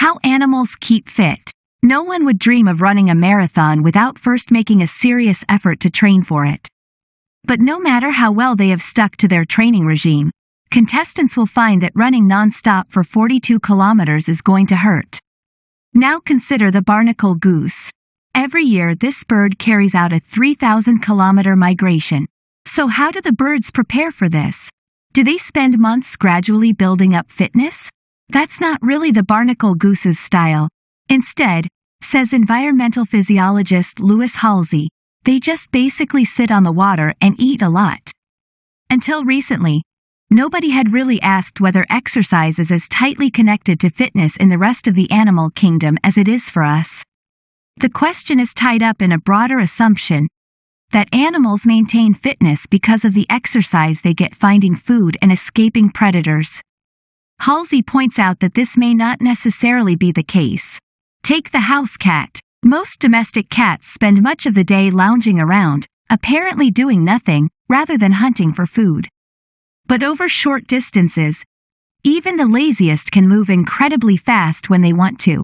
How animals keep fit. No one would dream of running a marathon without first making a serious effort to train for it. But no matter how well they have stuck to their training regime, contestants will find that running non-stop for 42 kilometers is going to hurt. Now consider the barnacle goose. Every year this bird carries out a 3,000-kilometer migration. So how do the birds prepare for this? Do they spend months gradually building up fitness? That's not really the barnacle goose's style. Instead, says environmental physiologist Lewis Halsey, they just basically sit on the water and eat a lot. Until recently, nobody had really asked whether exercise is as tightly connected to fitness in the rest of the animal kingdom as it is for us. The question is tied up in a broader assumption that animals maintain fitness because of the exercise they get finding food and escaping predators. Halsey points out that this may not necessarily be the case. Take the house cat. Most domestic cats spend much of the day lounging around, apparently doing nothing, rather than hunting for food. But over short distances, even the laziest can move incredibly fast when they want to.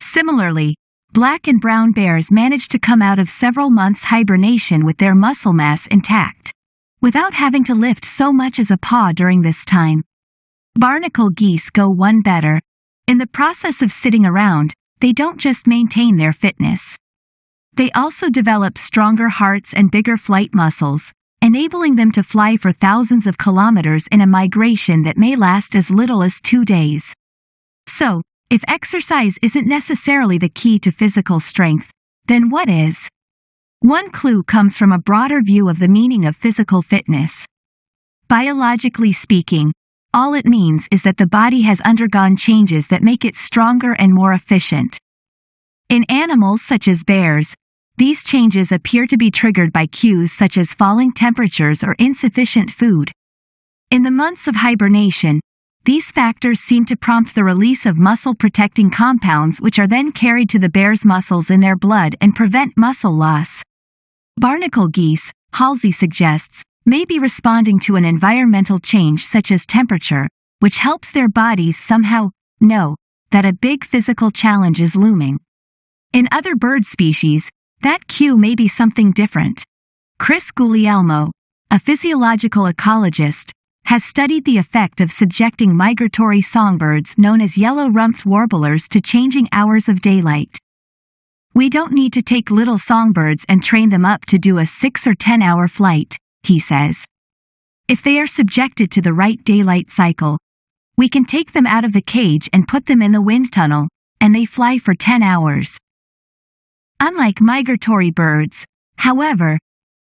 Similarly, black and brown bears manage to come out of several months' hibernation with their muscle mass intact, without having to lift so much as a paw during this time. Barnacle geese go one better. In the process of sitting around, they don't just maintain their fitness. They also develop stronger hearts and bigger flight muscles, enabling them to fly for thousands of kilometers in a migration that may last as little as 2 days. So, if exercise isn't necessarily the key to physical strength, then what is? One clue comes from a broader view of the meaning of physical fitness. Biologically speaking, all it means is that the body has undergone changes that make it stronger and more efficient. In animals such as bears, these changes appear to be triggered by cues such as falling temperatures or insufficient food. In the months of hibernation, these factors seem to prompt the release of muscle-protecting compounds which are then carried to the bear's muscles in their blood and prevent muscle loss. Barnacle geese, Halsey suggests, may be responding to an environmental change such as temperature, which helps their bodies somehow know that a big physical challenge is looming. In other bird species, that cue may be something different. Chris Guglielmo, a physiological ecologist, has studied the effect of subjecting migratory songbirds known as yellow-rumped warblers to changing hours of daylight. We don't need to take little songbirds and train them up to do a 6 or 10-hour flight, he says. If they are subjected to the right daylight cycle, we can take them out of the cage and put them in the wind tunnel, and they fly for 10 hours. Unlike migratory birds, however,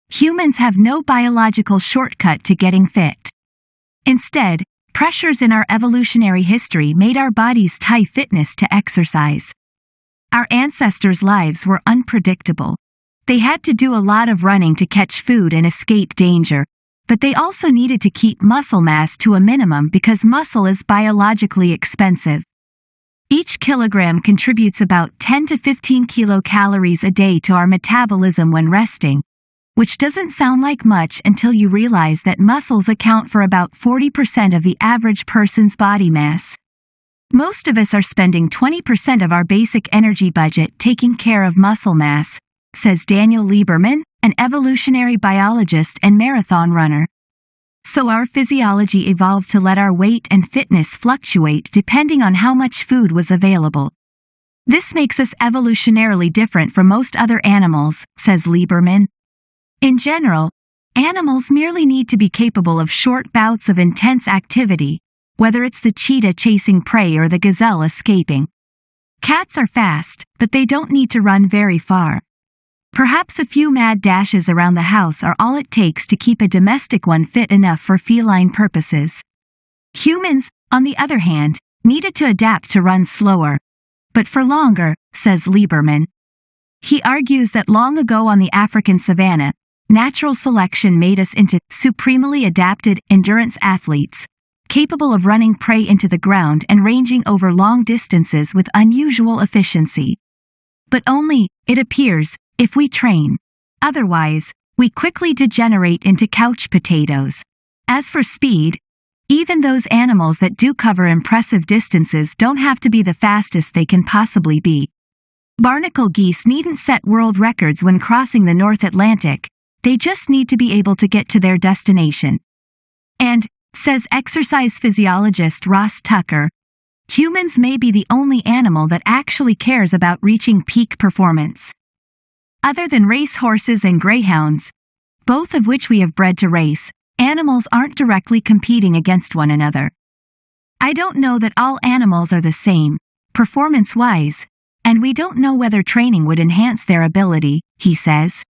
humans have no biological shortcut to getting fit. Instead, pressures in our evolutionary history made our bodies tie fitness to exercise. Our ancestors' lives were unpredictable. They had to do a lot of running to catch food and escape danger, but they also needed to keep muscle mass to a minimum because muscle is biologically expensive. Each kilogram contributes about 10 to 15 kilocalories a day to our metabolism when resting, which doesn't sound like much until you realize that muscles account for about 40% of the average person's body mass. Most of us are spending 20% of our basic energy budget taking care of muscle mass, says Daniel Lieberman, an evolutionary biologist and marathon runner. So our physiology evolved to let our weight and fitness fluctuate depending on how much food was available. This makes us evolutionarily different from most other animals, says Lieberman. In general, animals merely need to be capable of short bouts of intense activity, whether it's the cheetah chasing prey or the gazelle escaping. Cats are fast, but they don't need to run very far. Perhaps a few mad dashes around the house are all it takes to keep a domestic one fit enough for feline purposes. Humans, on the other hand, needed to adapt to run slower, but for longer, says Lieberman. He argues that long ago on the African savanna, natural selection made us into supremely adapted endurance athletes, capable of running prey into the ground and ranging over long distances with unusual efficiency. But only, it appears, if we train. Otherwise, we quickly degenerate into couch potatoes. As for speed, Even those animals that do cover impressive distances don't have to be the fastest they can possibly be. Barnacle geese needn't set world records when crossing the North Atlantic, they just need to be able to get to their destination. And, says exercise physiologist Ross Tucker, humans may be the only animal that actually cares about reaching peak performance. Other than race horses and greyhounds, both of which we have bred to race, animals aren't directly competing against one another. I don't know that all animals are the same, performance-wise, and we don't know whether training would enhance their ability, he says.